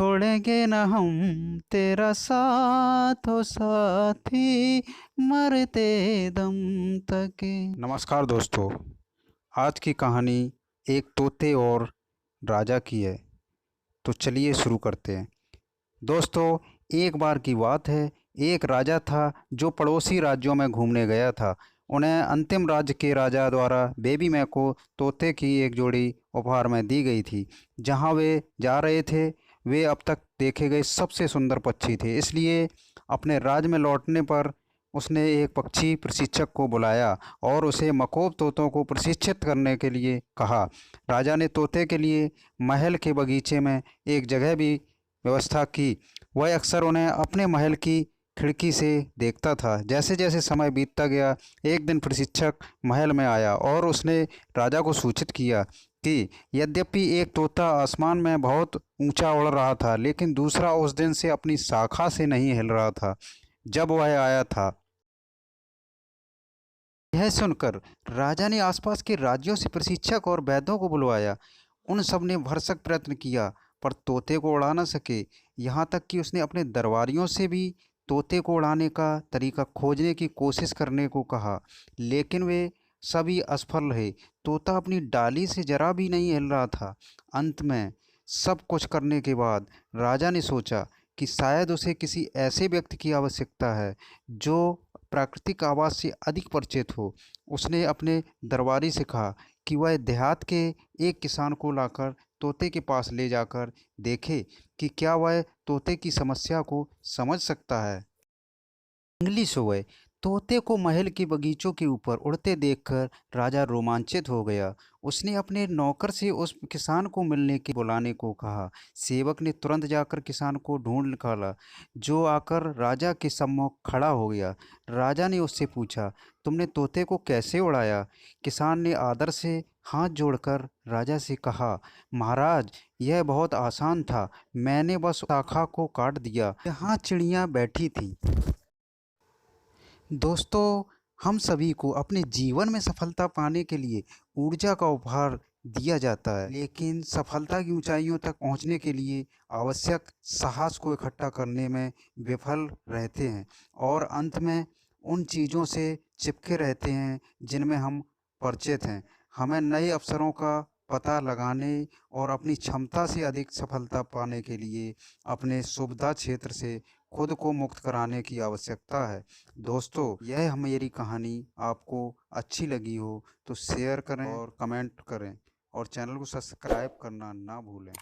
छोड़ेंगे न हम तेरा साथ हो साथी, मरते दम तक। नमस्कार दोस्तों, आज की कहानी एक तोते और राजा की है। तो चलिए शुरू करते हैं। दोस्तों, एक बार की बात है, एक राजा था जो पड़ोसी राज्यों में घूमने गया था। उन्हें अंतिम राज्य के राजा द्वारा बेबी मैक को तोते की एक जोड़ी उपहार में दी गई थी। जहां वे जा रहे थे, वे अब तक देखे गए सबसे सुंदर पक्षी थे। इसलिए अपने राज्य में लौटने पर उसने एक पक्षी प्रशिक्षक को बुलाया और उसे मकोब तोतों को प्रशिक्षित करने के लिए कहा। राजा ने तोते के लिए महल के बगीचे में एक जगह भी व्यवस्था की। वह अक्सर उन्हें अपने महल की खिड़की से देखता था। जैसे जैसे समय बीतता गया, एक दिन प्रशिक्षक महल में आया और उसने राजा को सूचित किया कि यद्यपि एक तोता आसमान में बहुत ऊंचा उड़ रहा था, लेकिन दूसरा उस दिन से अपनी शाखा से नहीं हिल रहा था जब वह आया था। यह सुनकर राजा ने आसपास के राज्यों से प्रशिक्षक और वैद्यों को बुलवाया। उन सब ने भरसक प्रयत्न किया, पर तोते को उड़ा न सके। यहाँ तक कि उसने अपने दरबारियों से भी तोते को उड़ाने का तरीका खोजने की कोशिश करने को कहा, लेकिन वे सभी असफल रहे। तोता अपनी डाली से जरा भी नहीं हिल रहा था। अंत में सब कुछ करने के बाद राजा ने सोचा कि शायद उसे किसी ऐसे व्यक्ति की आवश्यकता है जो प्राकृतिक आवाज़ से अधिक परिचित हो। उसने अपने दरबारी से कहा कि वह देहात के एक किसान को लाकर तोते के पास ले जाकर देखे कि क्या वह तोते की समस्या को समझ सकता है। अगली सुबह तोते को महल के बगीचों के ऊपर उड़ते देखकर राजा रोमांचित हो गया। उसने अपने नौकर से उस किसान को मिलने के बुलाने को कहा। सेवक ने तुरंत जाकर किसान को ढूंढ निकाला, जो आकर राजा के सम्मुख खड़ा हो गया। राजा ने उससे पूछा, तुमने तोते को कैसे उड़ाया? किसान ने आदर से हाथ जोड़कर राजा से कहा, महाराज, यह बहुत आसान था। मैंने बस शाखा को काट दिया, यहाँ चिड़िया बैठी थी। दोस्तों, हम सभी को अपने जीवन में सफलता पाने के लिए ऊर्जा का उपहार दिया जाता है, लेकिन सफलता की ऊंचाइयों तक पहुंचने के लिए आवश्यक साहस को इकट्ठा करने में विफल रहते हैं और अंत में उन चीज़ों से चिपके रहते हैं जिनमें हम परिचित हैं। हमें नए अवसरों का पता लगाने और अपनी क्षमता से अधिक सफलता पाने के लिए अपने सुविधा क्षेत्र से खुद को मुक्त कराने की आवश्यकता है। दोस्तों, यह मेरी कहानी आपको अच्छी लगी हो तो शेयर करें और कमेंट करें और चैनल को सब्सक्राइब करना ना भूलें।